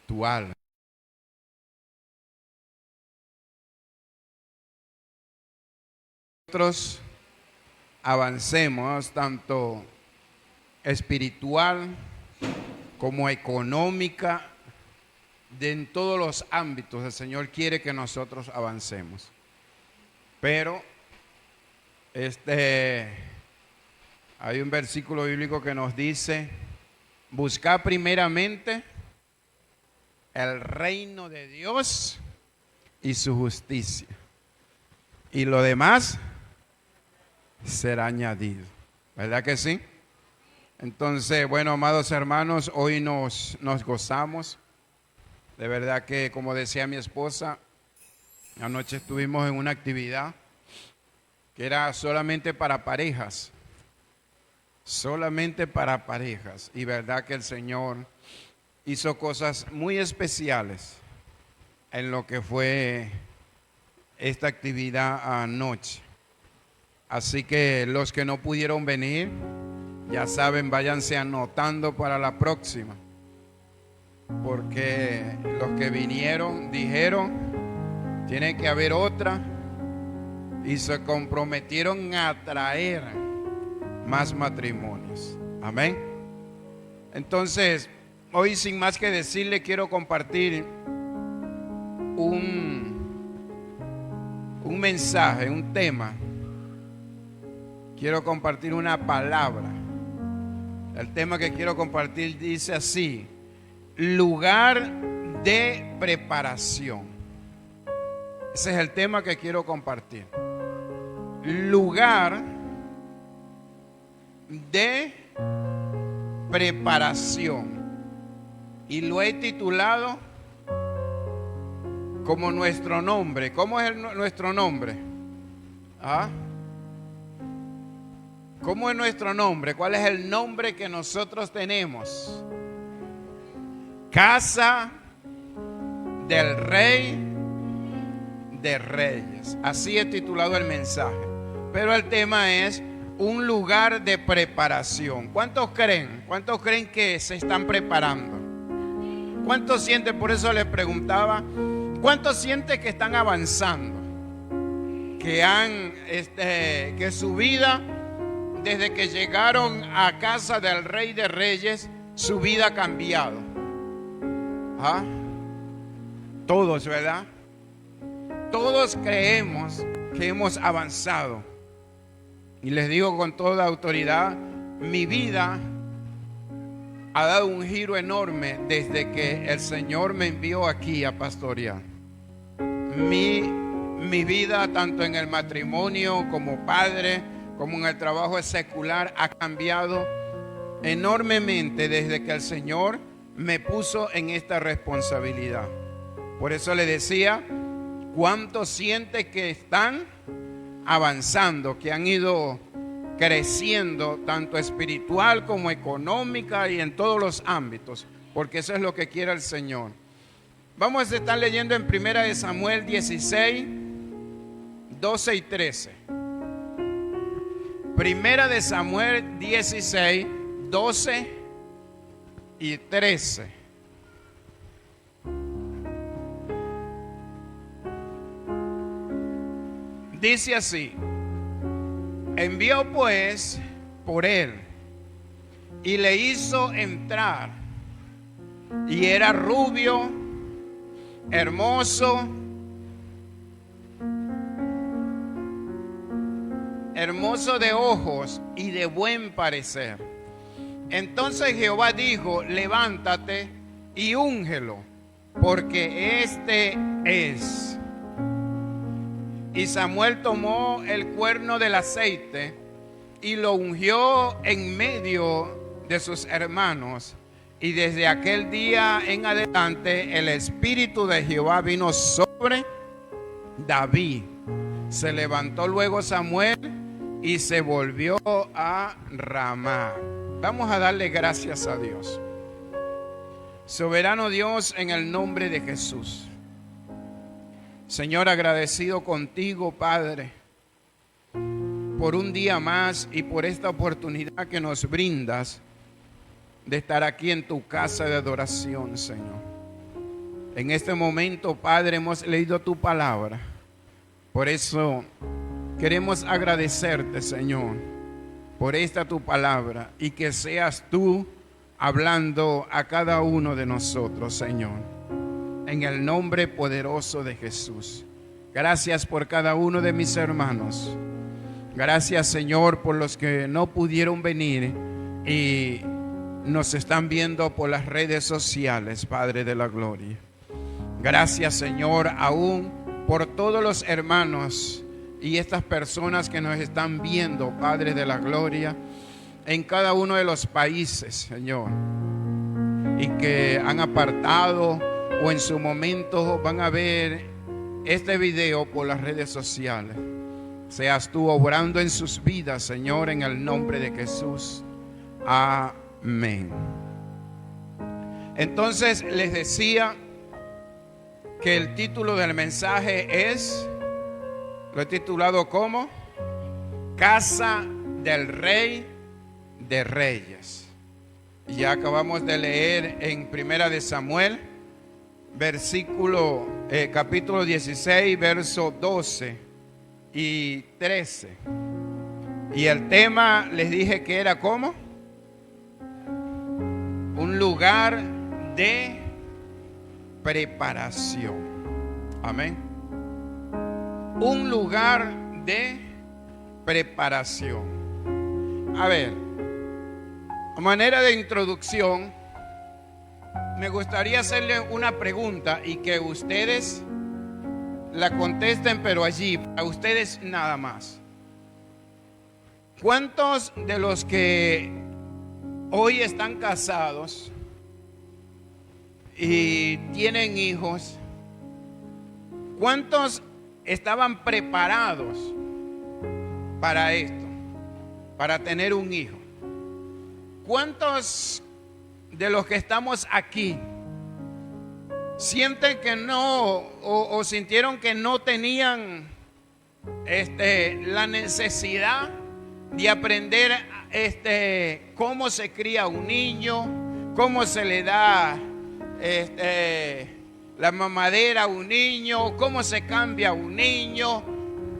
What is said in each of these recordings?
espiritual. Nosotros avancemos tanto espiritual como económica, en todos los ámbitos el Señor quiere que nosotros avancemos. Pero hay un versículo bíblico que nos dice: buscad primeramente el reino de Dios y su justicia, y lo demás será añadido. ¿Verdad que sí? Entonces, bueno, amados hermanos, hoy nos gozamos. De verdad que, como decía mi esposa, anoche estuvimos en una actividad que era solamente para parejas. Solamente para parejas. Y verdad que el Señor hizo cosas muy especiales en lo que fue esta actividad anoche. Así que los que no pudieron venir, ya saben, váyanse anotando para la próxima. Porque los que vinieron dijeron, tiene que haber otra, y se comprometieron a traer más matrimonios. Amén. Entonces, hoy sin más que decirle, quiero compartir un mensaje, un tema. Quiero compartir una palabra. El tema que quiero compartir dice así: lugar de preparación. Ese es el tema que quiero compartir. Lugar de preparación. Y lo he titulado como nuestro nombre. ¿Cómo es nuestro nombre? ¿Ah? ¿Cómo es nuestro nombre? ¿Cuál es el nombre que nosotros tenemos? Casa del Rey de Reyes. Así he titulado el mensaje. Pero el tema es un lugar de preparación. ¿Cuántos creen? ¿Cuántos creen que se están preparando? ¿Cuántos sienten? Por eso les preguntaba, ¿cuántos sienten que están avanzando? Que su vida, desde que llegaron a casa del Rey de Reyes, su vida ha cambiado. ¿Ah? Todos, ¿verdad? Todos creemos que hemos avanzado. Y les digo con toda autoridad, mi vida ha dado un giro enorme desde que el Señor me envió aquí a pastorear. Mi vida, tanto en el matrimonio como padre, como en el trabajo secular, ha cambiado enormemente desde que el Señor me puso en esta responsabilidad. Por eso le decía, ¿cuántos siente que están avanzando, que han ido creciendo tanto espiritual como económica y en todos los ámbitos? Porque eso es lo que quiere el Señor. Vamos a estar leyendo en 1 Samuel 16, 12 y 13. 1 Samuel 16, 12 y 13. Dice así: envió pues por él y le hizo entrar, y era rubio, hermoso de ojos y de buen parecer. Entonces Jehová dijo: levántate y úngelo, porque este es. Y Samuel tomó el cuerno del aceite y lo ungió en medio de sus hermanos. Y desde aquel día en adelante el Espíritu de Jehová vino sobre David. Se levantó luego Samuel y se volvió a Ramá. Vamos a darle gracias a Dios. Soberano Dios, en el nombre de Jesús. Señor, agradecido contigo, Padre, por un día más y por esta oportunidad que nos brindas de estar aquí en tu casa de adoración, Señor. En este momento, Padre, hemos leído tu palabra. Por eso queremos agradecerte, Señor, por esta tu palabra, y que seas tú hablando a cada uno de nosotros, Señor, en el nombre poderoso de Jesús. Gracias por cada uno de mis hermanos. Gracias, Señor, por los que no pudieron venir y nos están viendo por las redes sociales, Padre de la gloria. Gracias, Señor, aún por todos los hermanos y estas personas que nos están viendo, Padre de la gloria, en cada uno de los países, Señor, y que han apartado o en su momento van a ver este video por las redes sociales. Seas tú obrando en sus vidas, Señor, en el nombre de Jesús. Amén. Entonces les decía que el título del mensaje lo he titulado como Casa del Rey de Reyes. Y ya acabamos de leer en Primera de Samuel, capítulo 16, verso 12 y 13. Y el tema les dije que era como un lugar de preparación. Amén. Un lugar de preparación. A ver, a manera de introducción, me gustaría hacerle una pregunta y que ustedes la contesten, pero allí, a ustedes nada más. ¿Cuántos de los que hoy están casados y tienen hijos, cuántos estaban preparados para esto, para tener un hijo? ¿Cuántos de los que estamos aquí sienten que no o sintieron que no tenían la necesidad de aprender cómo se cría un niño, cómo se le da la mamadera a un niño, cómo se cambia a un niño,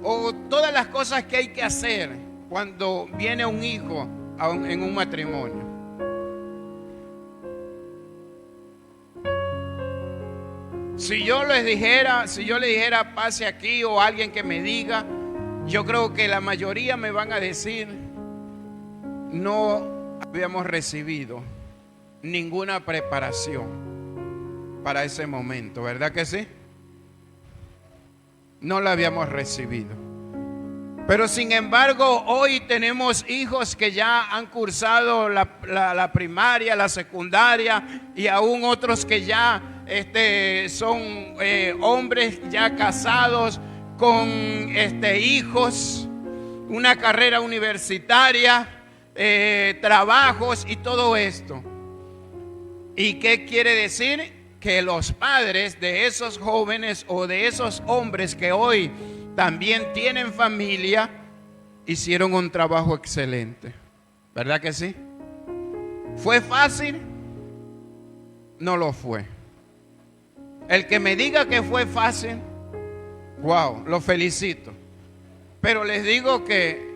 o todas las cosas que hay que hacer cuando viene un hijo en un matrimonio? Si yo le dijera pase aquí, o alguien que me diga, yo creo que la mayoría me van a decir no habíamos recibido ninguna preparación para ese momento, ¿verdad que sí? No la habíamos recibido. Pero sin embargo, hoy tenemos hijos que ya han cursado la primaria, la secundaria, y aún otros que ya son hombres ya casados con hijos, una carrera universitaria, trabajos y todo esto. ¿Y qué quiere decir? Que los padres de esos jóvenes o de esos hombres que hoy también tienen familia hicieron un trabajo excelente, ¿verdad que sí? ¿Fue fácil? No lo fue. El que me diga que fue fácil, wow, lo felicito. Pero les digo que,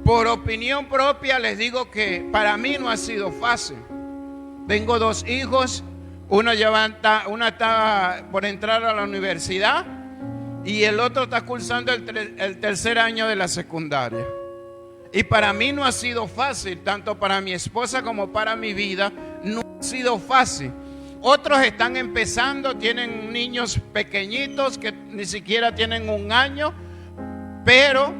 por opinión propia, les digo que para mí no ha sido fácil. Tengo 2 hijos, una está por entrar a la universidad y el otro está cursando el tercer año de la secundaria. Y para mí no ha sido fácil, tanto para mi esposa como para mi vida, no ha sido fácil. Otros están empezando, tienen niños pequeñitos que ni siquiera tienen 1 año, pero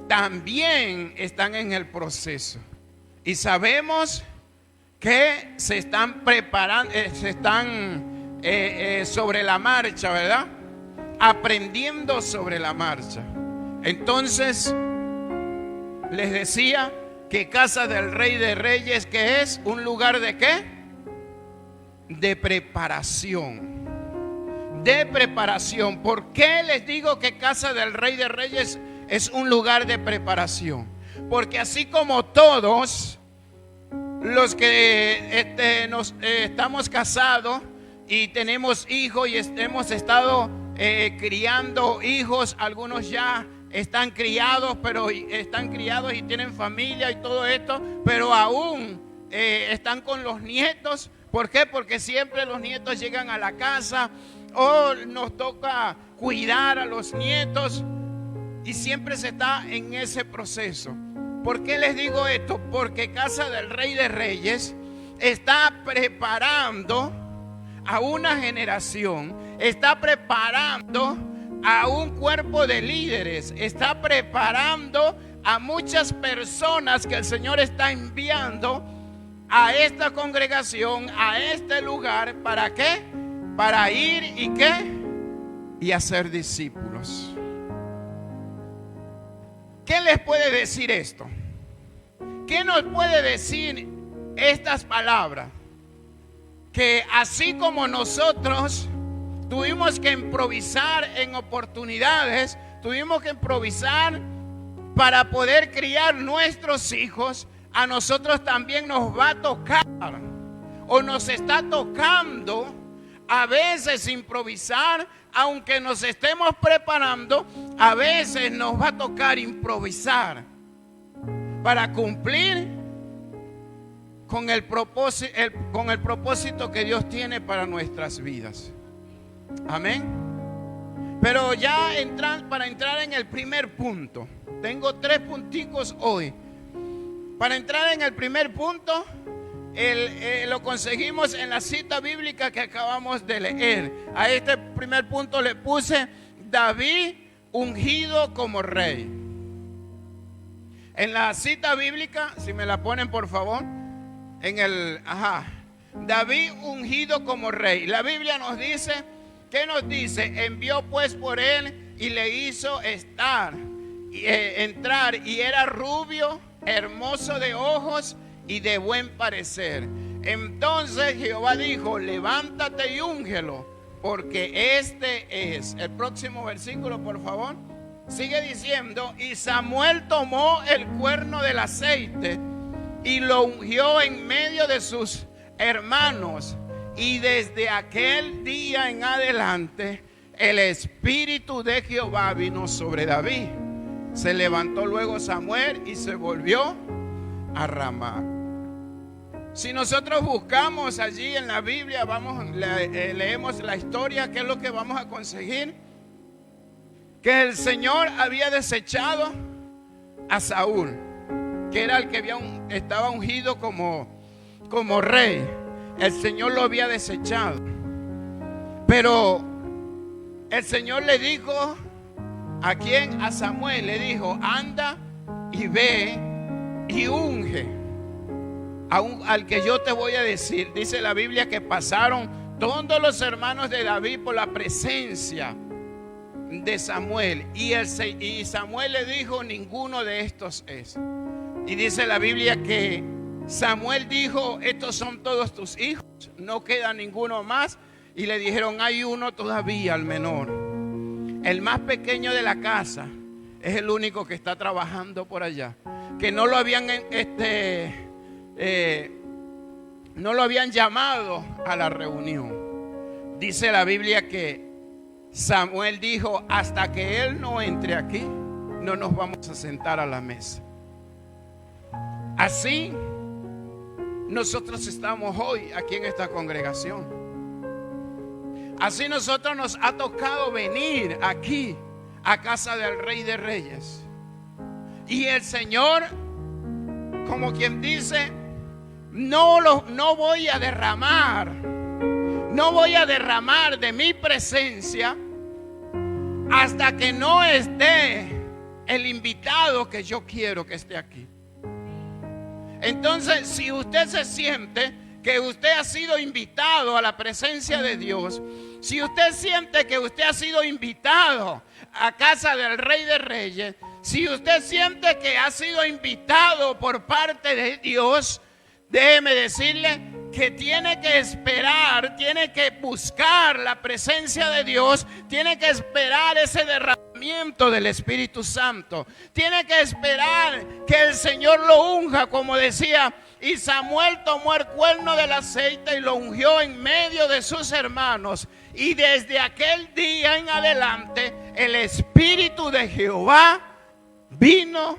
también están en el proceso. Y sabemos que se están preparando, sobre la marcha, ¿verdad? Aprendiendo sobre la marcha. Entonces, les decía que Casa del Rey de Reyes, que es un lugar de ¿qué? De preparación. De preparación. ¿Por qué les digo que Casa del Rey de Reyes es un lugar de preparación? Porque así como todos los que estamos casados y tenemos hijos y hemos estado criando hijos. Algunos ya están criados, pero están criados y tienen familia y todo esto, pero aún están con los nietos. ¿Por qué? Porque siempre los nietos llegan a la casa o nos toca cuidar a los nietos y siempre se está en ese proceso. ¿Por qué les digo esto? Porque Casa del Rey de Reyes está preparando a una generación, está preparando a un cuerpo de líderes, está preparando a muchas personas que el Señor está enviando a esta congregación, a este lugar. ¿Para qué? Para ir y ¿qué? Y hacer discípulos. ¿Qué les puede decir esto? ¿Qué nos puede decir estas palabras? Que así como nosotros tuvimos que improvisar en oportunidades, tuvimos que improvisar para poder criar nuestros hijos, a nosotros también nos va a tocar o nos está tocando a veces improvisar. Aunque nos estemos preparando, a veces nos va a tocar improvisar para cumplir con el propósito que Dios tiene para nuestras vidas. Amén. Pero ya para entrar en el primer punto, tengo 3 punticos hoy. Para entrar en el primer punto, lo conseguimos en la cita bíblica que acabamos de leer. A este primer punto le puse David ungido como rey. En la cita bíblica, si me la ponen por favor, David ungido como rey. La Biblia nos dice, ¿qué nos dice? Envió pues por él y le hizo entrar, y era rubio, hermoso de ojos y de buen parecer. Entonces Jehová dijo, levántate y úngelo, porque este es. El próximo versículo, por favor. Sigue diciendo, y Samuel tomó el cuerno del aceite y lo ungió en medio de sus hermanos. Y desde aquel día en adelante, el Espíritu de Jehová vino sobre David. Se levantó luego Samuel y se volvió a Ramá. Si nosotros buscamos allí en la Biblia, leemos la historia, ¿qué es lo que vamos a conseguir? Que el Señor había desechado a Saúl, que era el que estaba ungido como rey. El Señor lo había desechado. Pero el Señor le dijo, ¿a quién? A Samuel. Le dijo, anda y ve y unge al que yo te voy a decir. Dice la Biblia que pasaron todos los hermanos de David por la presencia de Samuel. Y Samuel le dijo, ninguno de estos es. Y dice la Biblia que Samuel dijo, estos son todos tus hijos, no queda ninguno más. Y le dijeron, hay uno todavía, el menor, el más pequeño de la casa, es el único que está trabajando por allá, que no lo habían no lo habían llamado a la reunión. Dice la Biblia que Samuel dijo, hasta que él no entre aquí, no nos vamos a sentar a la mesa. Así nosotros estamos hoy aquí en esta congregación. Así nosotros nos ha tocado venir aquí a casa del Rey de Reyes. Y el Señor, como quien dice, no voy a derramar de mi presencia hasta que no esté el invitado que yo quiero que esté aquí. Entonces, si usted se siente que usted ha sido invitado a la presencia de Dios, si usted siente que usted ha sido invitado a casa del Rey de Reyes, si usted siente que ha sido invitado por parte de Dios, déjeme decirle que tiene que esperar, tiene que buscar la presencia de Dios, tiene que esperar ese derramamiento del Espíritu Santo, tiene que esperar que el Señor lo unja, como decía Y Samuel tomó el cuerno del aceite y lo ungió en medio de sus hermanos. Y desde aquel día en adelante el Espíritu de Jehová vino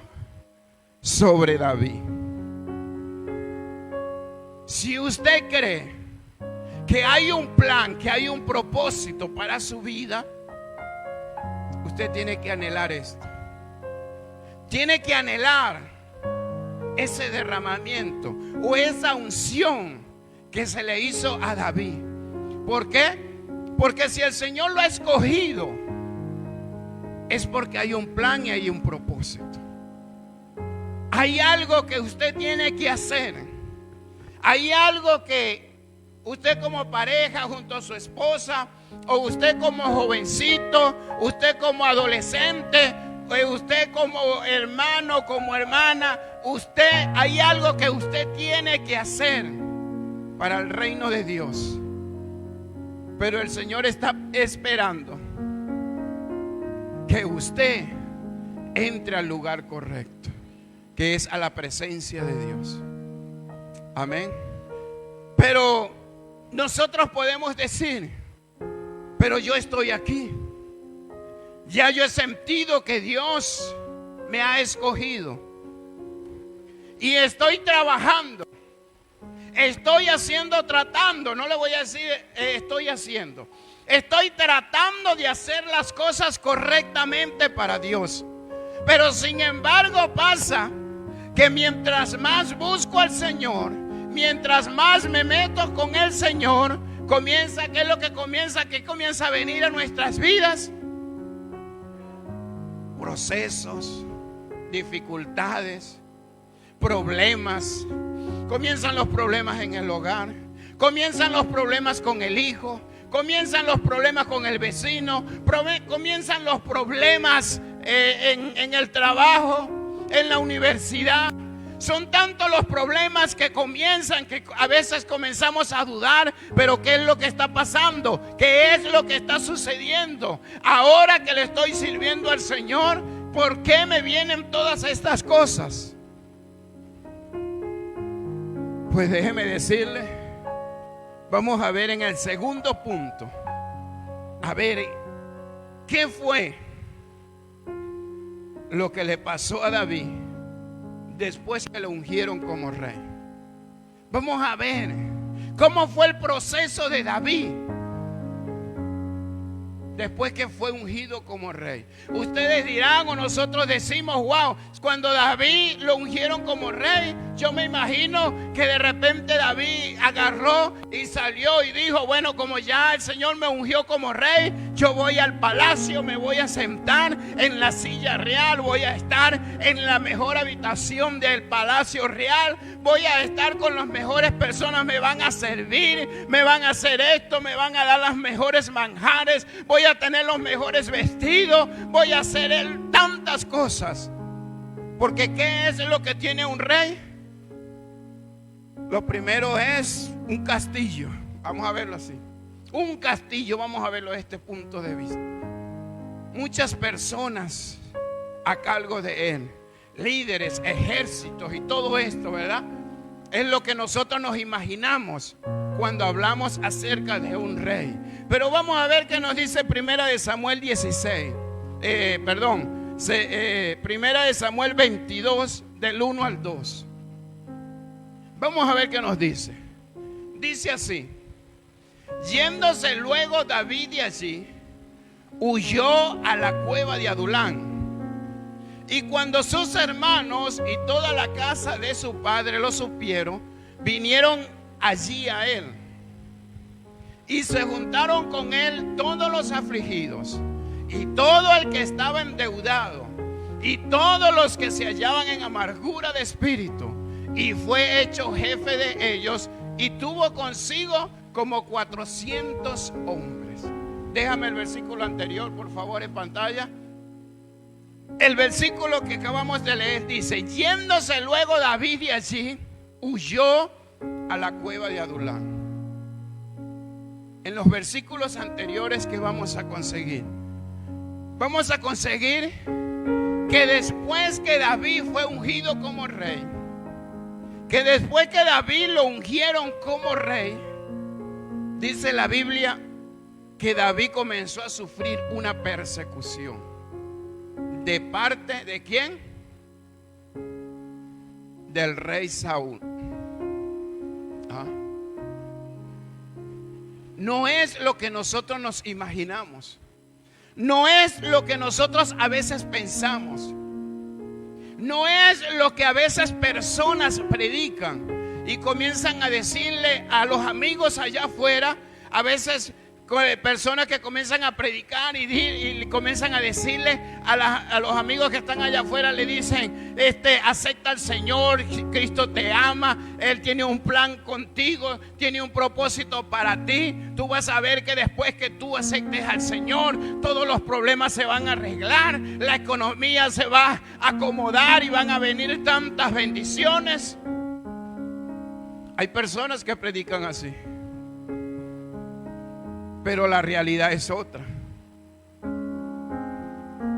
sobre David. Si usted cree que hay un plan, que hay un propósito para su vida, usted tiene que anhelar esto. Tiene que anhelar ese derramamiento o esa unción que se le hizo a David. ¿Por qué? Porque si el Señor lo ha escogido, es porque hay un plan y hay un propósito. Hay algo que usted tiene que hacer. Hay algo que usted como pareja junto a su esposa, o usted como jovencito, usted como adolescente, o usted como hermano, como hermana, hay algo que usted tiene que hacer para el reino de Dios. Pero el Señor está esperando que usted entre al lugar correcto, que es a la presencia de Dios. Amén. Pero nosotros podemos decir: pero yo estoy aquí. Ya yo he sentido que Dios me ha escogido. Y estoy trabajando. Estoy tratando. No le voy a decir estoy haciendo. Estoy tratando de hacer las cosas correctamente para Dios. Pero sin embargo pasa que mientras más busco al Señor, mientras más me meto con el Señor, ¿qué es lo que comienza? ¿Qué comienza a venir a nuestras vidas? Procesos, dificultades, problemas. Comienzan los problemas en el hogar, comienzan los problemas con el hijo, comienzan los problemas con el vecino, comienzan los problemas en el trabajo, en la universidad. Son tantos los problemas que comienzan que a veces comenzamos a dudar. Pero ¿qué es lo que está pasando? ¿Qué es lo que está sucediendo? Ahora que le estoy sirviendo al Señor, ¿por qué me vienen todas estas cosas? Pues déjeme decirle, vamos a ver en el segundo punto. A ver, ¿qué fue lo que le pasó a David después que lo ungieron como rey? Vamos a ver cómo fue el proceso de David después que fue ungido como rey. Ustedes dirán, o nosotros decimos: wow, cuando David lo ungieron como rey, yo me imagino que de repente David agarró y salió y dijo: bueno, como ya el Señor me ungió como rey, yo voy al palacio, me voy a sentar en la silla real, voy a estar en la mejor habitación del palacio real, voy a estar con las mejores personas, me van a servir, me van a hacer esto, me van a dar las mejores manjares, voy a tener los mejores vestidos, voy a hacer tantas cosas. Porque ¿qué es lo que tiene un rey? Lo primero es un castillo. Vamos a verlo así. Un castillo, vamos a verlo desde este punto de vista. Muchas personas a cargo de él, líderes, ejércitos y todo esto, ¿verdad? Es lo que nosotros nos imaginamos cuando hablamos acerca de un rey. Pero vamos a ver qué nos dice Primera de Samuel 16. Primera de Samuel 22, del 1 al 2. Vamos a ver qué nos dice. Dice así: yéndose luego David de allí, huyó a la cueva de Adulán. Y cuando sus hermanos y toda la casa de su padre lo supieron, vinieron allí a él. Y se juntaron con él todos los afligidos, y todo el que estaba endeudado, y todos los que se hallaban en amargura de espíritu. Y fue hecho jefe de ellos, y tuvo consigo como 400 hombres. Déjame el versículo anterior, por favor, en pantalla. El versículo que acabamos de leer dice: yéndose luego David de allí, huyó a la cueva de Adulán. En los versículos anteriores que vamos a conseguir que después que David fue ungido como rey, que después que David lo ungieron como rey, dice la Biblia que David comenzó a sufrir una persecución. ¿De parte de quién? Del rey Saúl. No es lo que nosotros nos imaginamos. No es lo que nosotros a veces pensamos. No es lo que a veces personas predican y comienzan a decirle a los amigos allá afuera. A veces personas que comienzan a predicar y comienzan a decirle a los amigos que están allá afuera, le dicen, acepta al Señor, Cristo te ama, Él tiene un plan contigo, tiene un propósito para ti. Tú vas a ver que después que tú aceptes al Señor, todos los problemas se van a arreglar, la economía se va a acomodar y van a venir tantas bendiciones. Hay personas que predican así, pero la realidad es otra.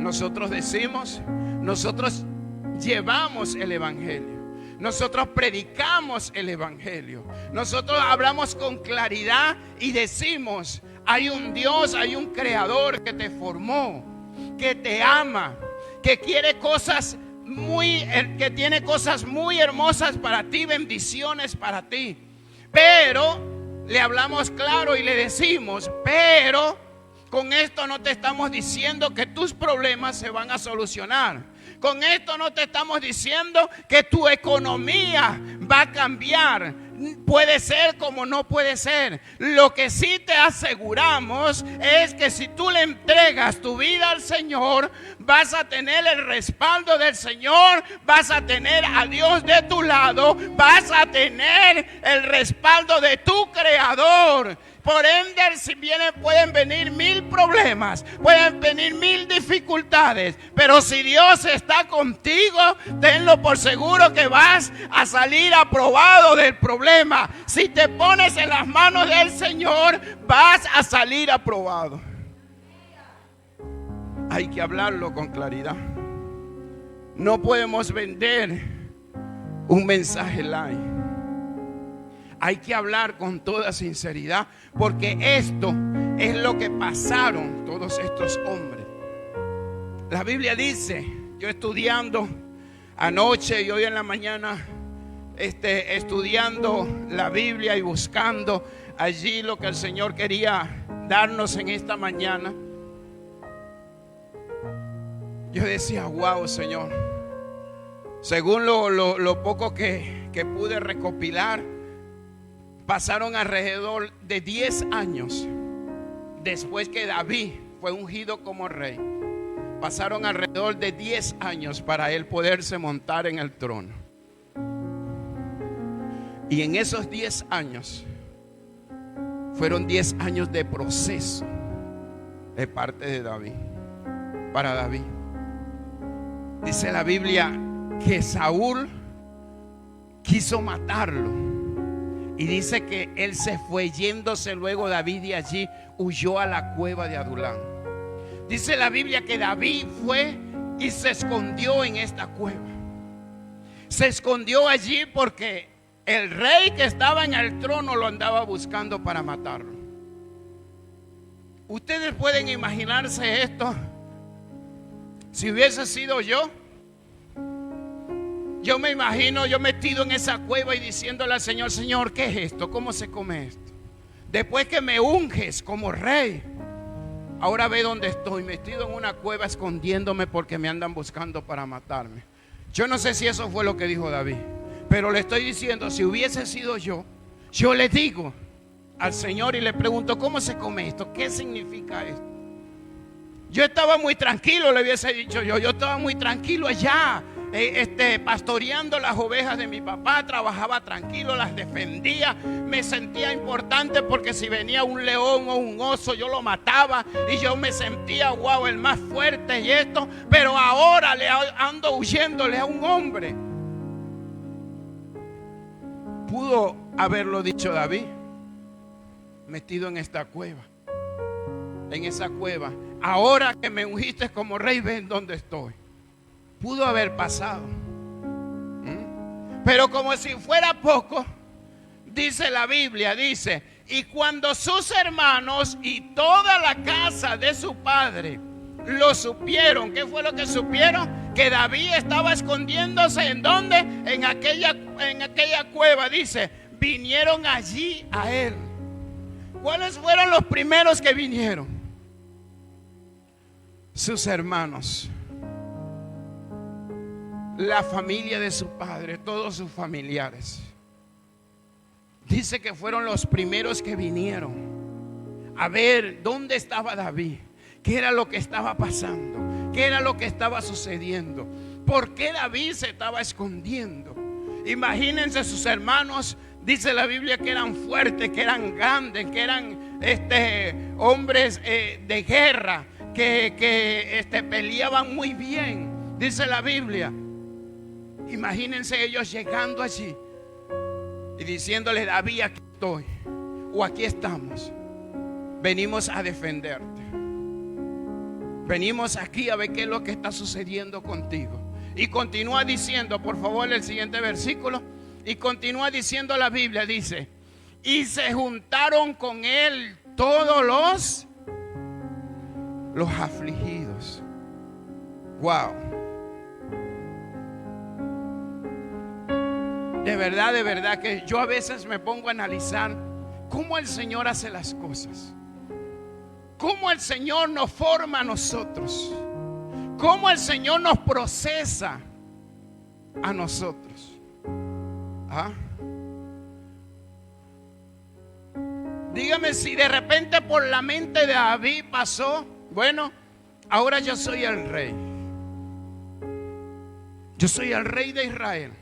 Nosotros decimos, nosotros llevamos el evangelio, nosotros predicamos el evangelio, nosotros hablamos con claridad y decimos, hay un Dios, hay un creador que te formó, que te ama, que quiere que tiene cosas muy hermosas para ti, bendiciones para ti. Pero le hablamos claro y le decimos, pero con esto no te estamos diciendo que tus problemas se van a solucionar. Con esto no te estamos diciendo que tu economía va a cambiar. Puede ser como no puede ser. Lo que sí te aseguramos es que si tú le entregas tu vida al Señor, vas a tener el respaldo del Señor, vas a tener a Dios de tu lado, vas a tener el respaldo de tu Creador. Por ende, si pueden venir 1000 problemas, pueden venir 1000 dificultades, pero si Dios está contigo, tenlo por seguro que vas a salir aprobado del problema. Si te pones en las manos del Señor, vas a salir aprobado. Hay que hablarlo con claridad. No podemos vender un mensaje light. Hay que hablar con toda sinceridad, porque esto es lo que pasaron todos estos hombres. La Biblia dice, yo estudiando anoche y hoy en la mañana, estudiando la Biblia y buscando allí lo que el Señor quería darnos en esta mañana, yo decía, wow, Señor, según lo poco que pude recopilar, pasaron alrededor de 10 años después que David fue ungido como rey. Pasaron alrededor de 10 años para él poderse montar en el trono. Y en esos 10 años fueron 10 años de proceso de parte de David, para David. Dice la Biblia que Saúl quiso matarlo. Y dice que él se fue, yéndose luego David de allí, huyó a la cueva de Adulán. Dice la Biblia que David fue y se escondió en esta cueva. Se escondió allí porque el rey que estaba en el trono lo andaba buscando para matarlo. Ustedes pueden imaginarse esto. Si hubiese sido yo me imagino yo metido en esa cueva y diciéndole al Señor, Señor, ¿qué es esto? ¿Cómo se come esto? Después que me unges como rey, ahora ve dónde estoy, metido en una cueva escondiéndome porque me andan buscando para matarme. Yo no sé si eso fue lo que dijo David, pero le estoy diciendo, si hubiese sido yo le digo al Señor y le pregunto, ¿cómo se come esto? ¿Qué significa esto? Yo estaba muy tranquilo, le hubiese dicho yo estaba muy tranquilo allá, pastoreando las ovejas de mi papá, trabajaba tranquilo, las defendía, me sentía importante porque si venía un león o un oso yo lo mataba y yo me sentía, wow, el más fuerte y esto, pero ahora le ando huyéndole a un hombre. Pudo haberlo dicho David, metido en esta cueva, en esa cueva. Ahora que me ungiste como rey, ven dónde estoy. Pudo haber pasado. Pero como si fuera poco, dice la Biblia, dice, y cuando sus hermanos y toda la casa de su padre lo supieron, ¿qué fue lo que supieron? Que David estaba escondiéndose. ¿En dónde? En aquella cueva, dice, vinieron allí a él. ¿Cuáles fueron los primeros que vinieron? Sus hermanos, la familia de su padre, todos sus familiares. Dice que fueron los primeros que vinieron a ver dónde estaba David, qué era lo que estaba pasando, qué era lo que estaba sucediendo, por qué David se estaba escondiendo. Imagínense sus hermanos. Dice la Biblia que eran fuertes, que eran grandes, que eran hombres de guerra, que peleaban muy bien. Dice la Biblia. Imagínense ellos llegando allí y diciéndole: David, aquí estoy, o aquí estamos, venimos a defenderte, venimos aquí a ver qué es lo que está sucediendo contigo. Y continúa diciendo, por favor, el siguiente versículo. Y continúa diciendo la Biblia, dice, y se juntaron con él todos los afligidos. Wow. De verdad que yo a veces me pongo a analizar cómo el Señor hace las cosas, cómo el Señor nos forma a nosotros, cómo el Señor nos procesa a nosotros. Dígame si de repente por la mente de David pasó: bueno, ahora yo soy el rey. Yo soy el rey de Israel,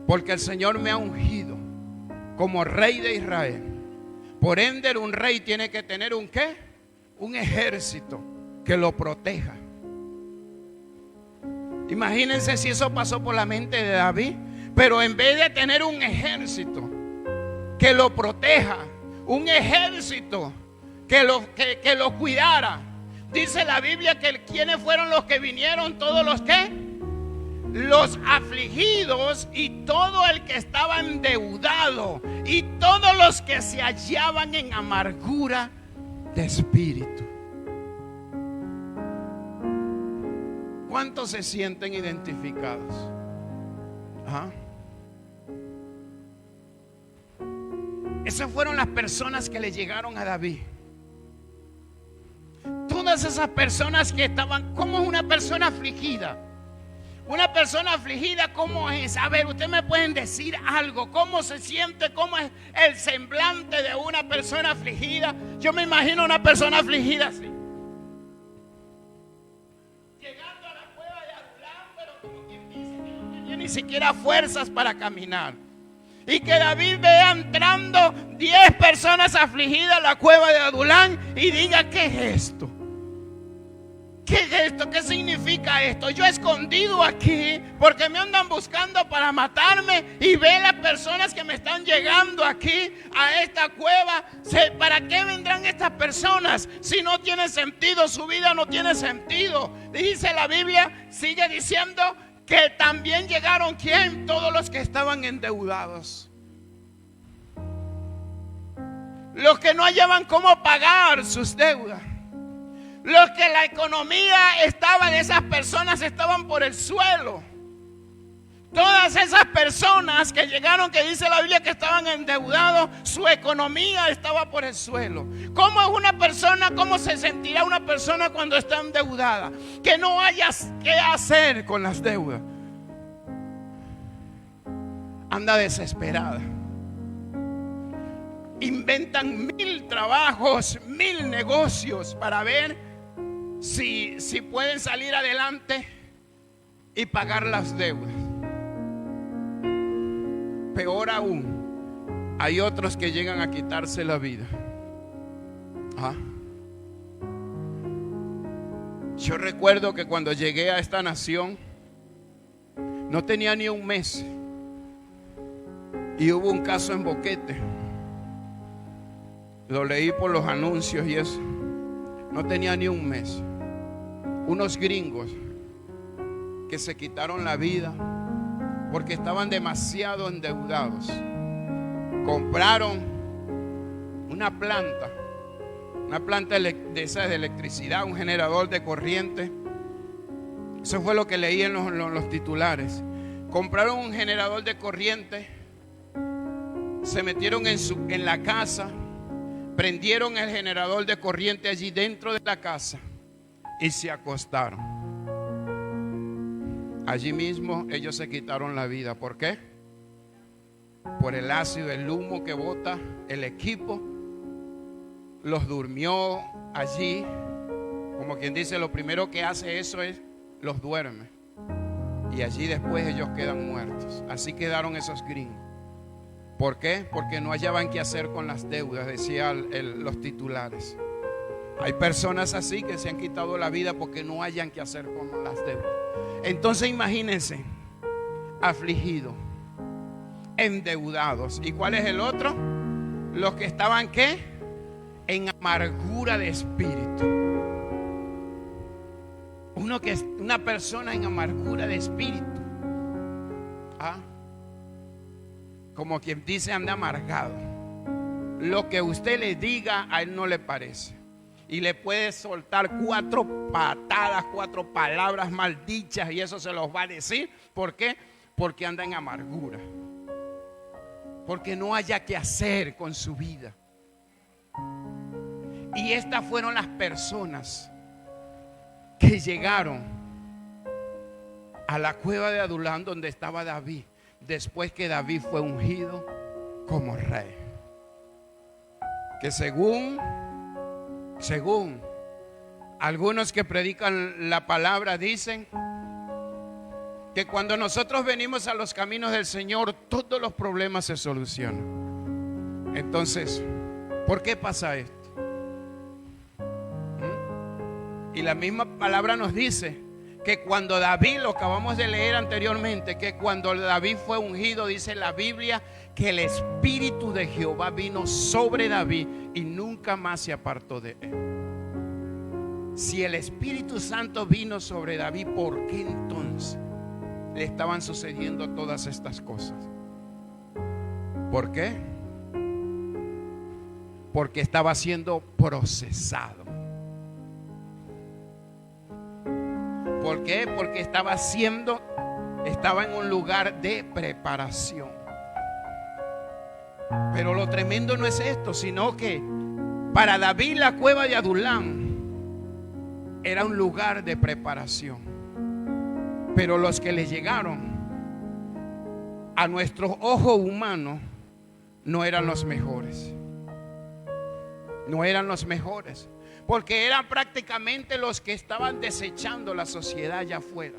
porque el Señor me ha ungido como rey de Israel. Por ende, un rey tiene que tener un ¿qué? Un ejército que lo proteja. Imagínense si eso pasó por la mente de David. Pero en vez de tener un ejército que lo proteja, un ejército que lo cuidara, dice la Biblia que ¿quiénes fueron los que vinieron? Todos los que, los afligidos y todo el que estaba endeudado y todos los que se hallaban en amargura de espíritu. ¿Cuántos se sienten identificados? Esas fueron las personas que le llegaron a David. Todas esas personas que estaban. ¿Cómo es una persona afligida? Una persona afligida, ¿cómo es? A ver, ustedes me pueden decir algo. ¿Cómo se siente? ¿Cómo es el semblante de una persona afligida? Yo me imagino una persona afligida así, llegando a la cueva de Adulán, pero como quien dice que no tenía ni siquiera fuerzas para caminar. Y que David vea entrando 10 personas afligidas a la cueva de Adulán y diga: ¿qué es esto? ¿Qué es esto? ¿Qué significa esto? Yo he escondido aquí porque me andan buscando para matarme, y ve las personas que me están llegando aquí a esta cueva. ¿Para qué vendrán estas personas si no tiene sentido? Su vida no tiene sentido. Dice la Biblia, sigue diciendo, que también llegaron ¿quién? Todos los que estaban endeudados, los que no hallaban cómo pagar sus deudas, los que la economía estaba de esas personas estaban por el suelo. Todas esas personas que llegaron, que dice la Biblia que estaban endeudados, su economía estaba por el suelo. ¿Cómo es una persona? ¿Cómo se sentirá una persona cuando está endeudada? Que no haya qué hacer con las deudas. Anda desesperada. Inventan 1000 trabajos, 1000 negocios para ver si pueden salir adelante y pagar las deudas. Peor aún, hay otros que llegan a quitarse la vida. Yo recuerdo que cuando llegué a esta nación no tenía ni un mes, y hubo un caso en Boquete. Lo leí por los anuncios y eso. No tenía ni un mes. Unos gringos que se quitaron la vida porque estaban demasiado endeudados. Compraron una planta de esas de electricidad, un generador de corriente. Eso fue lo que leí en los titulares. Compraron un generador de corriente, se metieron en la casa, prendieron el generador de corriente allí dentro de la casa y se acostaron. Allí mismo ellos se quitaron la vida. ¿Por qué? Por el ácido, el humo que bota el equipo. Los durmió allí. Como quien dice, lo primero que hace eso es los duerme. Y allí después ellos quedan muertos. Así quedaron esos gringos. ¿Por qué? Porque no hallaban qué hacer con las deudas, decían los titulares. Hay personas así que se han quitado la vida porque no hayan qué hacer con las deudas. Entonces imagínense, afligidos, endeudados. ¿Y cuál es el otro? Los que estaban ¿qué? En amargura de espíritu. Una persona en amargura de espíritu. Como quien dice, anda amargado. Lo que usted le diga a él no le parece. Y le puede soltar 4 patadas, 4 palabras maldichas y eso se los va a decir. ¿Por qué? Porque anda en amargura. Porque no haya qué hacer con su vida. Y estas fueron las personas que llegaron a la cueva de Adulán donde estaba David, después que David fue ungido como rey. Que según algunos que predican la palabra dicen que cuando nosotros venimos a los caminos del Señor, todos los problemas se solucionan. Entonces, ¿por qué pasa esto? Y la misma palabra nos dice que cuando David, lo acabamos de leer anteriormente, que cuando David fue ungido, dice la Biblia que el Espíritu de Jehová vino sobre David y nunca más se apartó de él. Si el Espíritu Santo vino sobre David, ¿por qué entonces le estaban sucediendo todas estas cosas? ¿Por qué? Porque estaba siendo procesado. ¿Por qué? Porque estaba en un lugar de preparación. Pero lo tremendo no es esto, sino que para David la cueva de Adulán era un lugar de preparación. Pero los que le llegaron a nuestro ojo humano no eran los mejores. No eran los mejores. Porque eran prácticamente los que estaban desechando la sociedad allá afuera.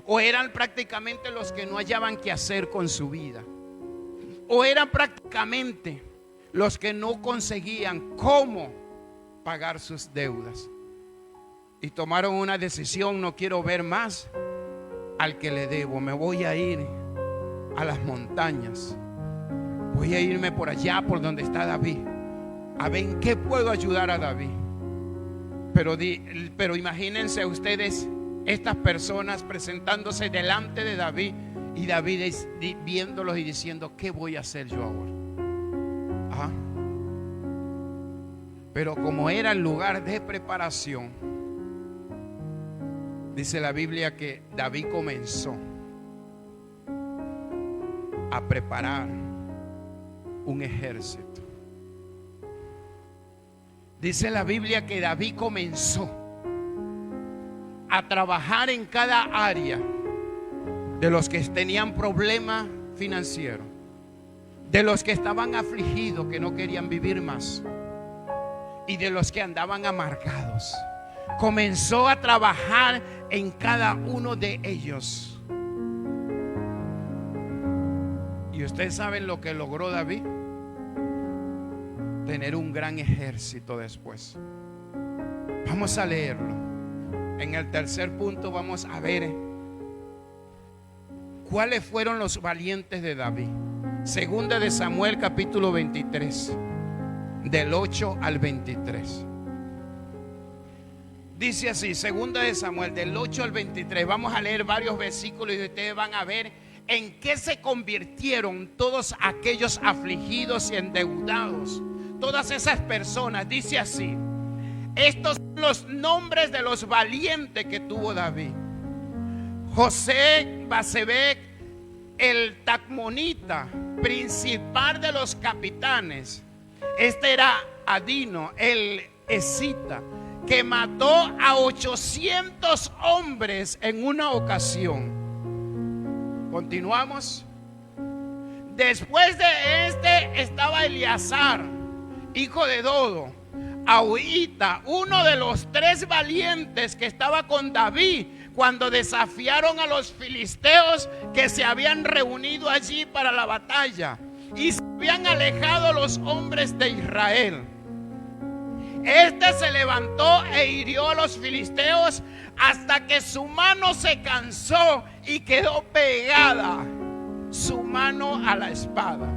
O eran prácticamente los que no hallaban qué hacer con su vida. O eran prácticamente los que no conseguían cómo pagar sus deudas. Y tomaron una decisión: no quiero ver más al que le debo. Me voy a ir a las montañas. Voy a irme por allá, por donde está David, a ver en qué puedo ayudar a David. Pero imagínense ustedes estas personas presentándose delante de David y David viéndolos y diciendo: ¿qué voy a hacer yo ahora? Pero como era el lugar de preparación, dice la Biblia que David comenzó a preparar un ejército. Dice la Biblia que David comenzó a trabajar en cada área de los que tenían problemas financieros, de los que estaban afligidos, que no querían vivir más, y de los que andaban amargados. Comenzó a trabajar en cada uno de ellos. Y ustedes saben lo que logró David: tener un gran ejército después. Vamos a leerlo. En el tercer punto vamos a ver cuáles fueron los valientes de David. Segunda de Samuel capítulo 23, del 8 al 23. Dice así, 2 de Samuel, del 8 al 23. Vamos a leer varios versículos y ustedes van a ver en qué se convirtieron todos aquellos afligidos y endeudados. Todas esas personas. Dice así: estos son los nombres de los valientes que tuvo David: José Basebek, el Tacmonita, principal de los capitanes. Este era Adino, el escita, que mató a 800 hombres en una ocasión. Continuamos. Después de este estaba Eleazar, hijo de Dodo, Ahita, uno de los 3 valientes que estaba con David cuando desafiaron a los filisteos que se habían reunido allí para la batalla y se habían alejado los hombres de Israel. Este se levantó e hirió a los filisteos hasta que su mano se cansó y quedó pegada su mano a la espada.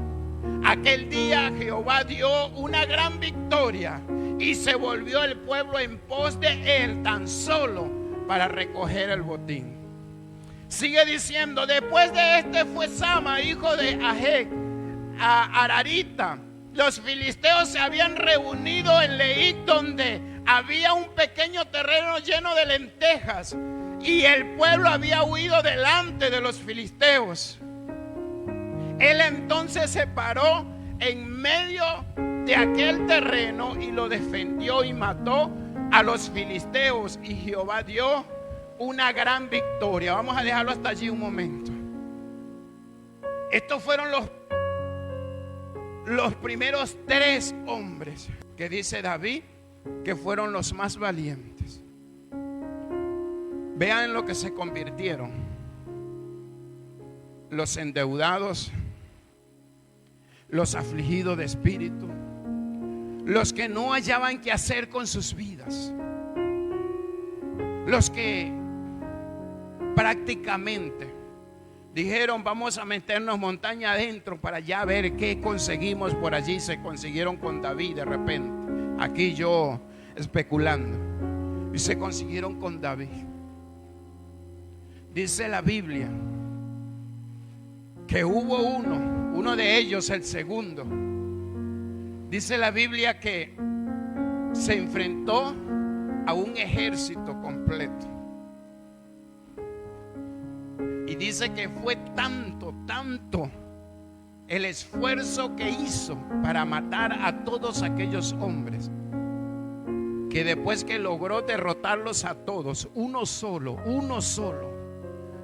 Aquel día Jehová dio una gran victoria y se volvió el pueblo en pos de él tan solo para recoger el botín. Sigue diciendo: después de este fue Sama, hijo de Ageg, a Ararita. Los filisteos se habían reunido en Lehic, donde había un pequeño terreno lleno de lentejas, y el pueblo había huido delante de los filisteos. Él entonces se paró en medio de aquel terreno y lo defendió y mató a los filisteos, y Jehová dio una gran victoria. Vamos a dejarlo hasta allí un momento. Estos fueron los primeros 3 hombres que dice David que fueron los más valientes. Vean en lo que se convirtieron: los endeudados, los afligidos de espíritu, los que no hallaban qué hacer con sus vidas, los que prácticamente dijeron: vamos a meternos montaña adentro para ya ver qué conseguimos por allí. Se consiguieron con David de repente, aquí yo especulando, y se consiguieron con David. Dice la Biblia que hubo uno de ellos, el segundo. Dice la Biblia que se enfrentó a un ejército completo. Y dice que fue tanto el esfuerzo que hizo para matar a todos aquellos hombres, que después que logró derrotarlos a todos, uno solo,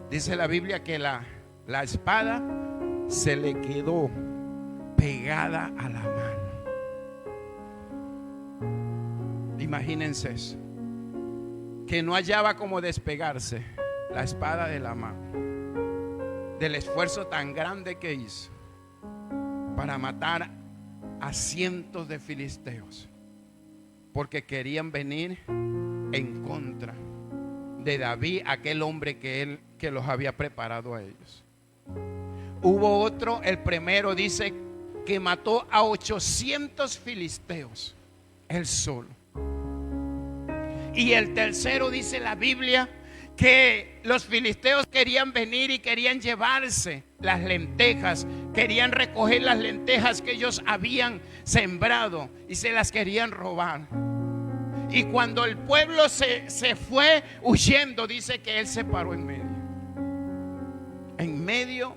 dice la Biblia que la espada se le quedó pegada a la mano. Imagínense eso, que no hallaba cómo despegarse la espada de la mano, del esfuerzo tan grande que hizo para matar a cientos de filisteos, porque querían venir en contra de David, aquel hombre que los había preparado a ellos. Hubo otro, el primero dice que mató a 800 filisteos, él solo. Y el tercero, dice la Biblia, que los filisteos querían venir y querían llevarse las lentejas, querían recoger las lentejas que ellos habían sembrado y se las querían robar. Y cuando el pueblo se fue huyendo, dice que él se paró en medio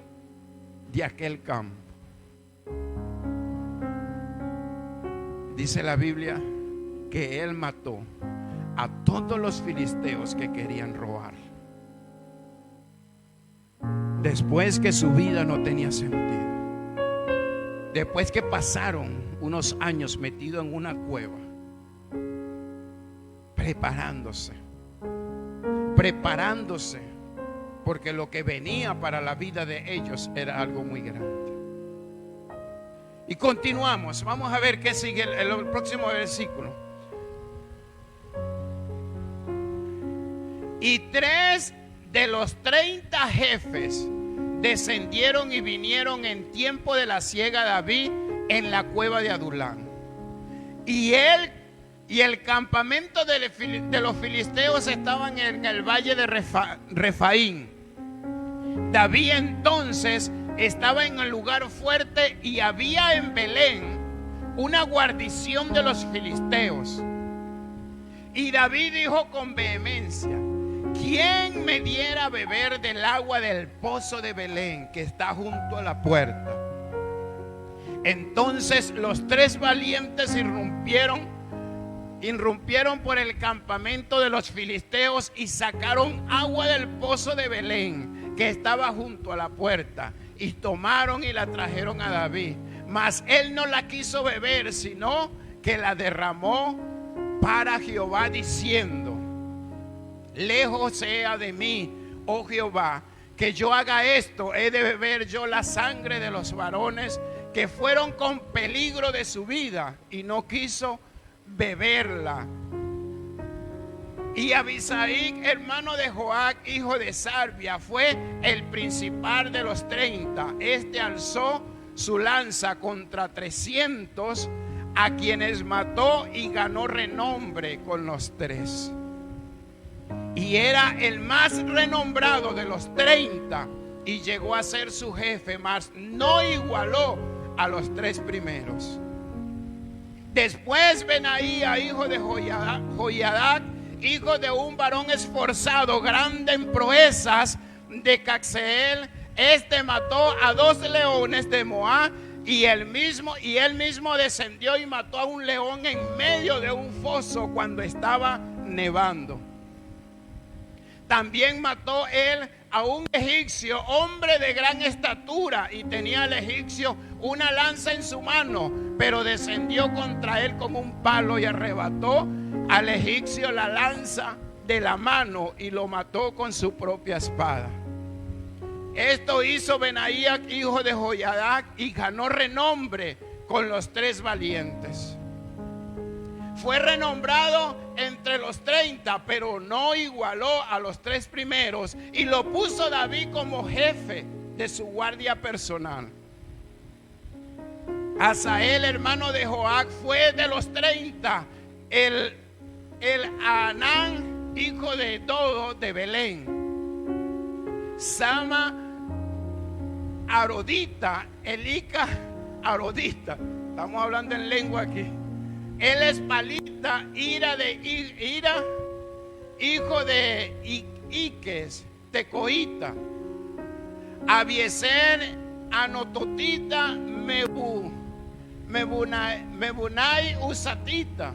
de aquel campo. Dice la Biblia que él mató a todos los filisteos que querían robar, después que su vida no tenía sentido, después que pasaron unos años metido en una cueva, preparándose, porque lo que venía para la vida de ellos era algo muy grande. Y continuamos, vamos a ver qué sigue el próximo versículo. Y 3 de los 30 jefes descendieron y vinieron en tiempo de la siega de David en la cueva de Adulán. Y él Y el campamento de los filisteos estaban en el valle de Refaín. David entonces estaba en el lugar fuerte y había en Belén una guarnición de los filisteos. Y David dijo con vehemencia: ¿quién me diera a beber del agua del pozo de Belén que está junto a la puerta? Entonces los 3 valientes irrumpieron por el campamento de los filisteos y sacaron agua del pozo de Belén que estaba junto a la puerta, y tomaron y la trajeron a David. Mas él no la quiso beber, sino que la derramó para Jehová, diciendo: lejos sea de mí, oh Jehová, que yo haga esto. He de beber yo la sangre de los varones que fueron con peligro de su vida, y no quiso beberla. Y Abisai, hermano de Joab, hijo de Sarvia, fue el principal de los 30. Este alzó su lanza contra 300, a quienes mató, y ganó renombre con los 3. Y era el más renombrado de los 30, y llegó a ser su jefe, mas no igualó a los 3 primeros. Después Benaía, hijo de Joiada, hijo de un varón esforzado, grande en proezas, de Caxeel, este mató a 2 leones de Moab, y él mismo descendió y mató a un león en medio de un foso cuando estaba nevando. También mató él a un egipcio, hombre de gran estatura, y tenía el egipcio una lanza en su mano, pero descendió contra él con un palo y arrebató al egipcio la lanza de la mano y lo mató con su propia espada. Esto hizo Benaía, hijo de Joiada, y ganó renombre con los 3 valientes. Fue renombrado entre los 30, pero no igualó a los 3 primeros, y lo puso David como jefe de su guardia personal. Asael, hermano de Joab, fue de los 30. El Anán, hijo de Dodo, de Belén. Sama, Arodita, Elica, Arodita. Estamos hablando en lengua aquí. Él es Palita, Ira, hijo de Iques, Tecoita. Abieser, Anototita, Mebunai, Usatita.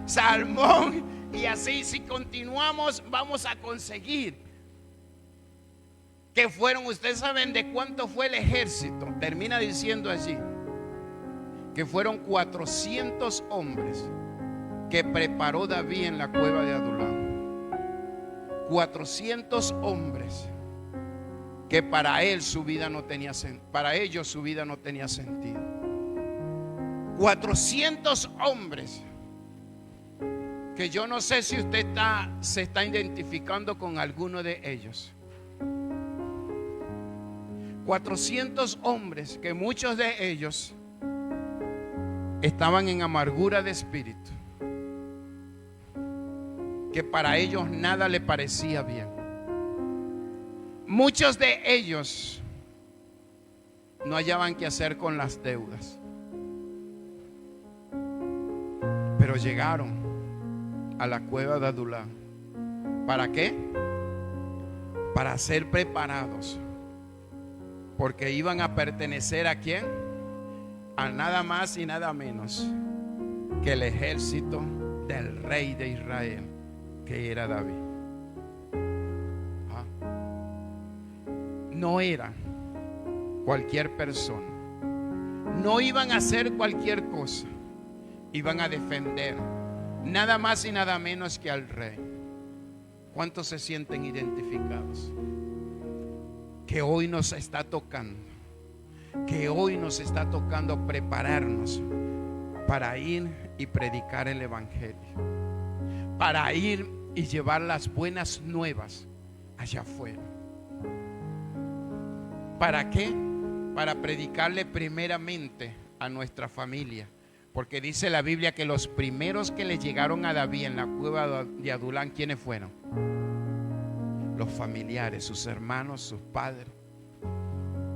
Salmón. Y así, si continuamos, vamos a conseguir que fueron, ustedes saben de cuánto fue el ejército. Termina diciendo allí que fueron 400 hombres que preparó David en la cueva de Adulam. 400 hombres que para ellos su vida no tenía sentido. 400 hombres que yo no sé si usted se está identificando con alguno de ellos. 400 hombres que muchos de ellos estaban en amargura de espíritu, que para ellos nada le parecía bien. Muchos de ellos no hallaban qué hacer con las deudas, pero llegaron a la cueva de Adulam. ¿Para qué? Para ser preparados, porque iban a pertenecer ¿a quién? A nada más y nada menos que el ejército del rey de Israel, que era David. No era cualquier persona, no iban a hacer cualquier cosa, iban a defender nada más y nada menos que al rey. ¿Cuántos se sienten identificados? Que hoy nos está tocando, prepararnos para ir y predicar el evangelio, para ir y llevar las buenas nuevas allá afuera. ¿Para qué? Para predicarle primeramente a nuestra familia, Porque dice la Biblia que los primeros que le llegaron a David en la cueva de Adulán, ¿quiénes fueron? Los familiares, sus hermanos, sus padres.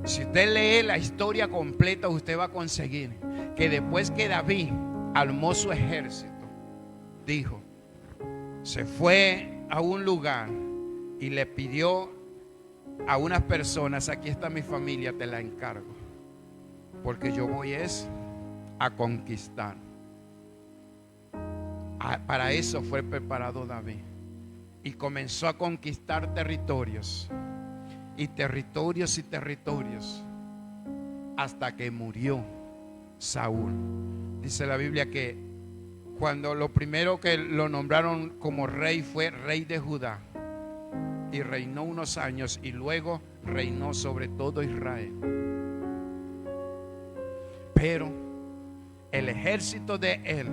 Si usted lee la historia completa, usted va a conseguir que después que David armó su ejército, dijo, se fue a un lugar y le pidió a unas personas: aquí está mi familia, te la encargo, porque yo voy a conquistar. Para eso fue preparado David, y comenzó a conquistar territorios y territorios y territorios hasta que murió Saúl. Dice la Biblia que cuando lo primero que lo nombraron como rey fue rey de Judá, y reinó unos años y luego reinó sobre todo Israel. Pero el ejército de él,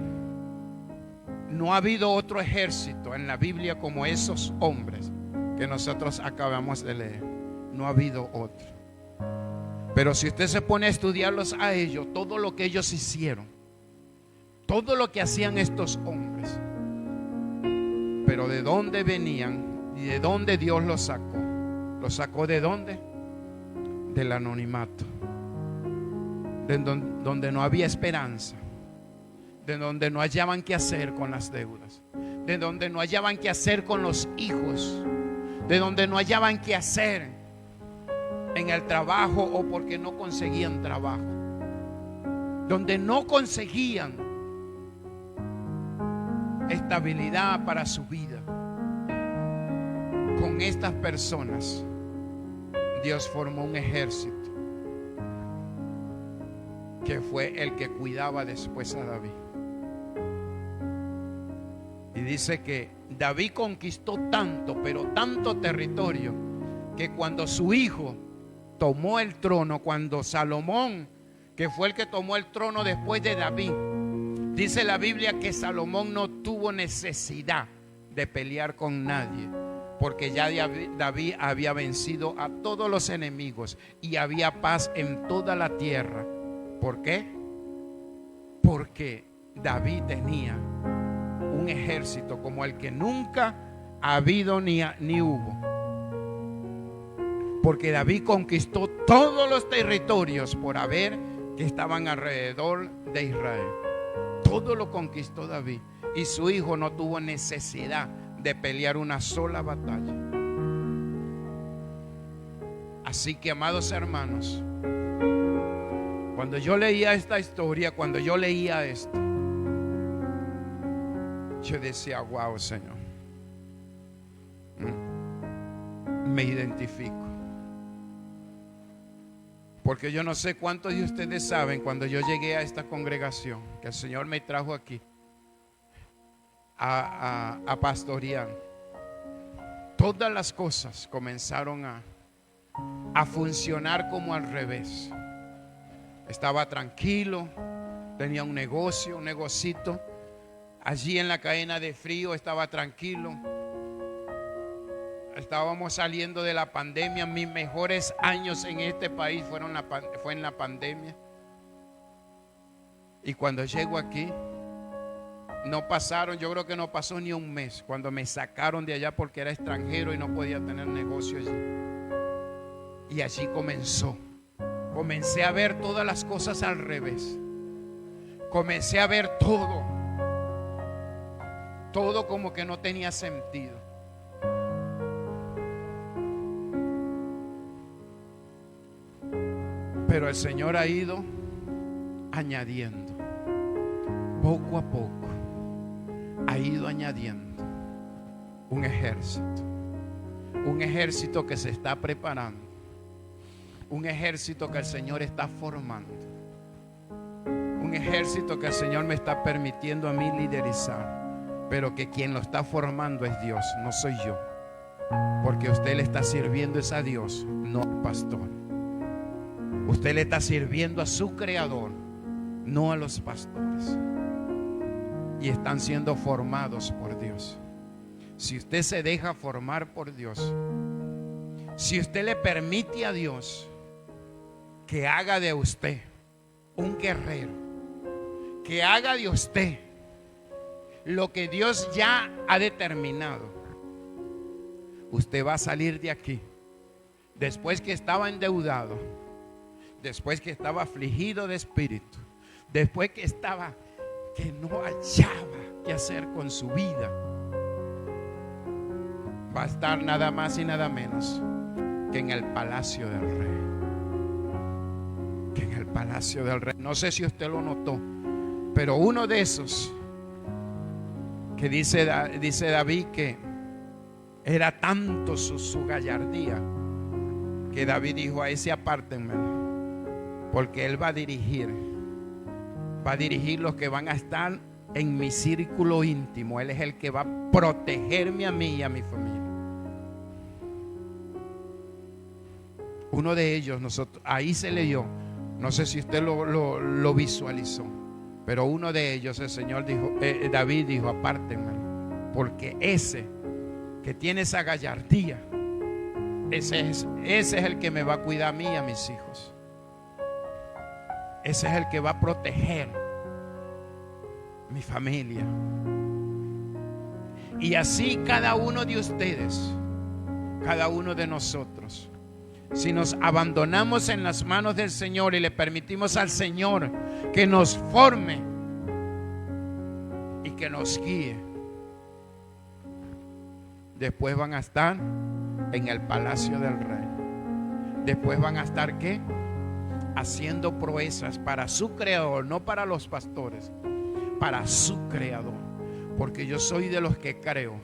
no ha habido otro ejército en la Biblia como esos hombres que nosotros acabamos de leer. No ha habido otro. Pero si usted se pone a estudiarlos a ellos, todo lo que ellos hicieron, todo lo que hacían estos hombres, pero de dónde venían y de dónde Dios los sacó. ¿Los sacó de dónde? Del anonimato, de donde no había esperanza, de donde no hallaban qué hacer con las deudas, de donde no hallaban qué hacer con los hijos, de donde no hallaban qué hacer en el trabajo o porque no conseguían trabajo, donde no conseguían estabilidad para su vida. Con estas personas Dios formó un ejército que fue el que cuidaba después a David. Y dice que David conquistó tanto, pero tanto territorio, que cuando su hijo tomó el trono, cuando Salomón, que fue el que tomó el trono después de David, dice la Biblia que Salomón no tuvo necesidad de pelear con nadie, porque ya David había vencido a todos los enemigos y había paz en toda la tierra. ¿Por qué? Porque David tenía un ejército como el que nunca ha habido ni hubo. Porque David conquistó todos los territorios por haber que estaban alrededor de Israel. Todo lo conquistó David, y su hijo no tuvo necesidad de pelear una sola batalla. Así que, amados hermanos, cuando yo leía esta historia, cuando yo leía esto, yo decía: wow, Señor, me identifico. Porque yo no sé cuántos de ustedes saben, cuando yo llegué a esta congregación, que el Señor me trajo aquí a pastorear, todas las cosas comenzaron a funcionar como al revés. Estaba tranquilo, tenía un negocito. Allí en la cadena de frío estaba tranquilo. Estábamos saliendo de la pandemia. Mis mejores años en este país fue en la pandemia. Y cuando llego aquí, yo creo que no pasó ni un mes cuando me sacaron de allá porque era extranjero y no podía tener negocio allí. Y allí comencé a ver todas las cosas al revés. Comencé a ver todo como que no tenía sentido. Pero el Señor ha ido añadiendo, poco a poco, ha ido añadiendo un ejército que se está preparando, un ejército que el Señor está formando, un ejército que el Señor me está permitiendo a mí liderizar, pero que quien lo está formando es Dios, no soy yo, porque usted le está sirviendo es a Dios, no al pastor. Usted le está sirviendo a su Creador, no a los pastores. Y están siendo formados por Dios. Si usted se deja formar por Dios, si usted le permite a Dios que haga de usted un guerrero, que haga de usted lo que Dios ya ha determinado, usted va a salir de aquí. Después que estaba endeudado, después que estaba afligido de espíritu, después que no hallaba qué hacer con su vida, va a estar nada más y nada menos que en el palacio del rey. Que en el palacio del rey. No sé si usted lo notó, pero uno de esos que dice David que era tanto su gallardía, que David dijo: a ese apártenme, porque él va a dirigir los que van a estar en mi círculo íntimo. Él es el que va a protegerme a mí y a mi familia. Uno de ellos, ahí se leyó, no sé si usted lo visualizó, pero uno de ellos, el Señor dijo, David dijo: apártenme, porque ese que tiene esa gallardía, ese es el que me va a cuidar a mí y a mis hijos. Ese es el que va a proteger mi familia. Y así cada uno de ustedes, cada uno de nosotros, si nos abandonamos en las manos del Señor y le permitimos al Señor que nos forme y que nos guíe, después van a estar en el palacio del rey. Después van a estar ¿qué? Haciendo proezas para su creador, no para los pastores, para su creador. Porque yo soy de los que creo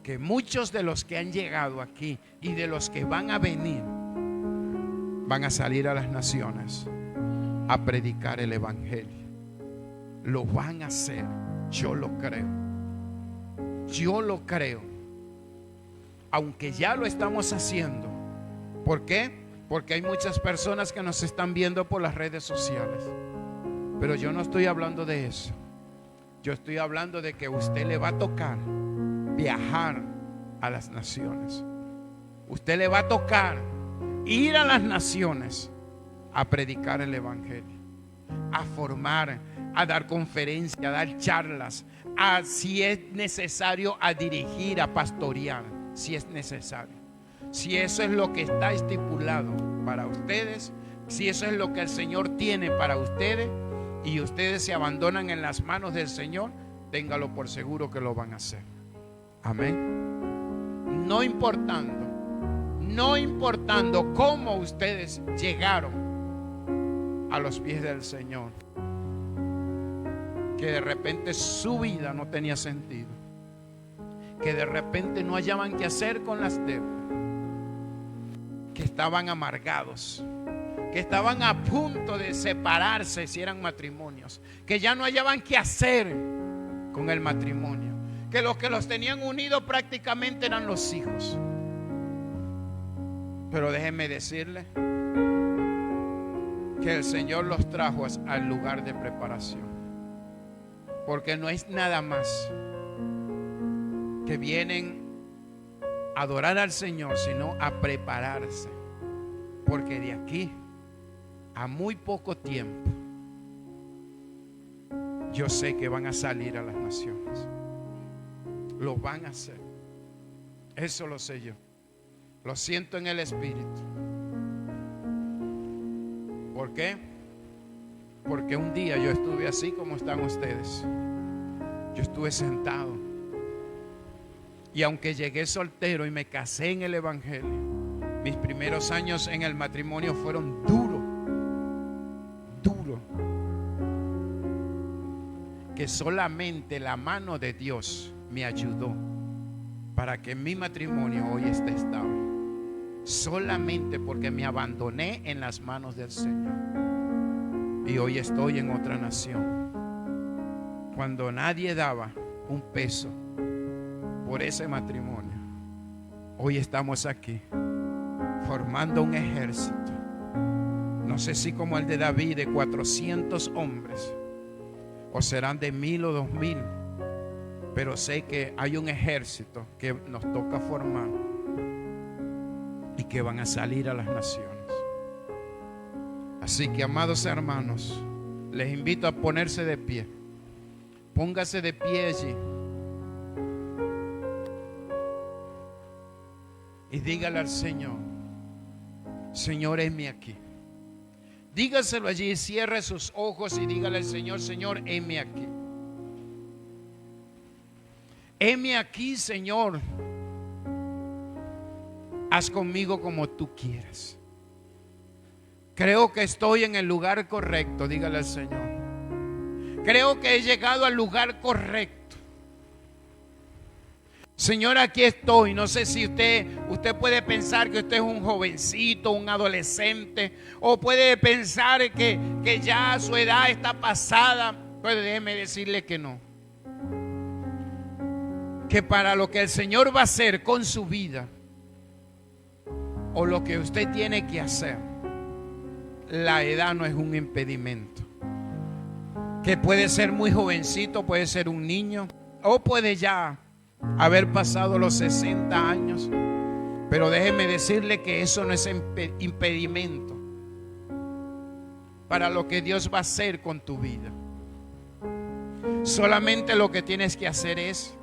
que muchos de los que han llegado aquí y de los que van a venir van a salir a las naciones a predicar el evangelio. Lo van a hacer, yo lo creo. Yo lo creo. Aunque ya lo estamos haciendo. ¿Por qué? Porque hay muchas personas que nos están viendo por las redes sociales. Pero yo no estoy hablando de eso. Yo estoy hablando de que a usted le va a tocar viajar a las naciones. Usted le va a tocar ir a las naciones a predicar el evangelio, a formar, a dar conferencias, a dar charlas, si es necesario, a dirigir, a pastorear, si es necesario. Si eso es lo que está estipulado para ustedes, si eso es lo que el Señor tiene para ustedes y ustedes se abandonan en las manos del Señor, téngalo por seguro que lo van a hacer. Amén. No importando cómo ustedes llegaron a los pies del Señor, que de repente su vida no tenía sentido, que de repente no hallaban qué hacer con las deudas, que estaban amargados, que estaban a punto de separarse si eran matrimonios, que ya no hallaban qué hacer con el matrimonio, que los tenían unidos prácticamente eran los hijos. Pero déjenme decirle que el Señor los trajo al lugar de preparación, porque no es nada más que vienen a adorar al Señor, sino a prepararse, porque de aquí a muy poco tiempo yo sé que van a salir a las naciones. Lo van a hacer. Eso lo sé yo. Lo siento en el espíritu. ¿Por qué? Porque un día yo estuve así como están ustedes. Yo estuve sentado. Y aunque llegué soltero y me casé en el evangelio, mis primeros años en el matrimonio fueron duros. Que solamente la mano de Dios me ayudó para que mi matrimonio hoy esté estable. Solamente porque me abandoné en las manos del Señor. Y hoy estoy en otra nación. Cuando nadie daba un peso por ese matrimonio, hoy estamos aquí formando un ejército. No sé si como el de David, de 400 hombres, o serán de 1000 o 2000, pero sé que hay un ejército que nos toca formar y que van a salir a las naciones. Así que, amados hermanos, Les invito a ponerse de pie. Póngase de pie allí. Y dígale al Señor: Señor, heme aquí. Dígaselo allí, cierre sus ojos y dígale al Señor: Señor, heme aquí. Heme aquí, Señor. Haz conmigo como tú quieras. Creo que estoy en el lugar correcto, dígale al Señor. Creo que he llegado al lugar correcto. Señor, aquí estoy. No sé si usted puede pensar que usted es un jovencito, un adolescente, o puede pensar que ya su edad está pasada. Pues déjeme decirle que no. Que para lo que el Señor va a hacer con su vida, o lo que usted tiene que hacer, la edad no es un impedimento. Que puede ser muy jovencito, puede ser un niño, o puede ya haber pasado los 60 años. Pero déjeme decirle que eso no es impedimento para lo que Dios va a hacer con tu vida. Solamente lo que tienes que hacer es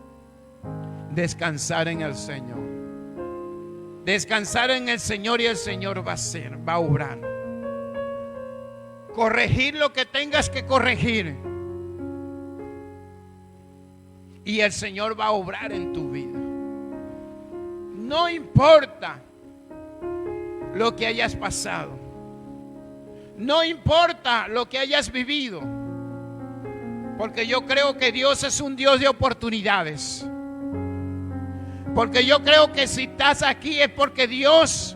descansar en el Señor. Descansar en el Señor, y el Señor va a hacer, va a obrar. Corregir lo que tengas que corregir, y el Señor va a obrar en tu vida. No importa lo que hayas pasado, no importa lo que hayas vivido, porque yo creo que Dios es un Dios de oportunidades. Porque yo creo que si estás aquí es porque Dios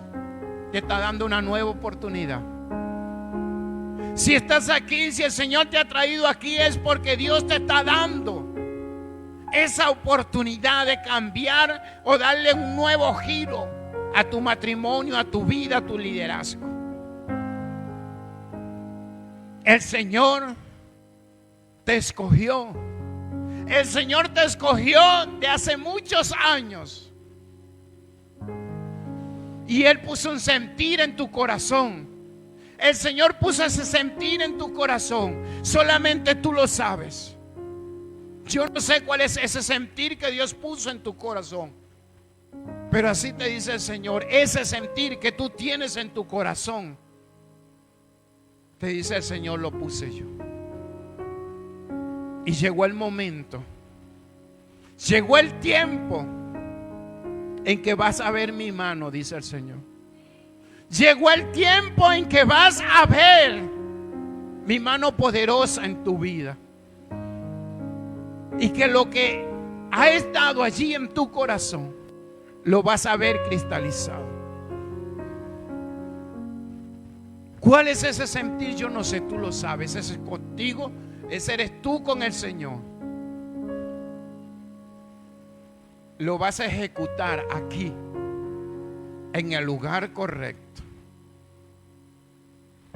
te está dando una nueva oportunidad. Si estás aquí, si el Señor te ha traído aquí, es porque Dios te está dando esa oportunidad de cambiar o darle un nuevo giro a tu matrimonio, a tu vida, a tu liderazgo. El Señor te escogió. El Señor te escogió de hace muchos años. Y Él puso un sentir en tu corazón. El Señor puso ese sentir en tu corazón. Solamente tú lo sabes. Yo no sé cuál es ese sentir que Dios puso en tu corazón. Pero así te dice el Señor. Ese sentir que tú tienes en tu corazón, te dice el Señor, lo puse yo. Y llegó el momento, llegó el tiempo en que vas a ver mi mano, dice el Señor. Llegó el tiempo en que vas a ver mi mano poderosa en tu vida. Y que lo que ha estado allí en tu corazón, lo vas a ver cristalizado. ¿Cuál es ese sentir? Yo no sé, tú lo sabes. Ese es contigo. Ese eres tú con el Señor. Lo vas a ejecutar aquí, en el lugar correcto.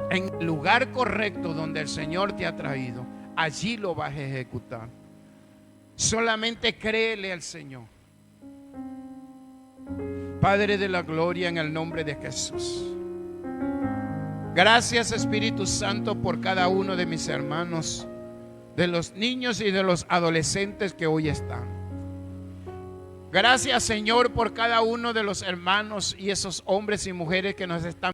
En el lugar correcto donde el Señor te ha traído. Allí lo vas a ejecutar. Solamente créele al Señor. Padre de la gloria, en el nombre de Jesús. Gracias, Espíritu Santo, por cada uno de mis hermanos, de los niños y de los adolescentes que hoy están. Gracias, Señor, por cada uno de los hermanos y esos hombres y mujeres que nos están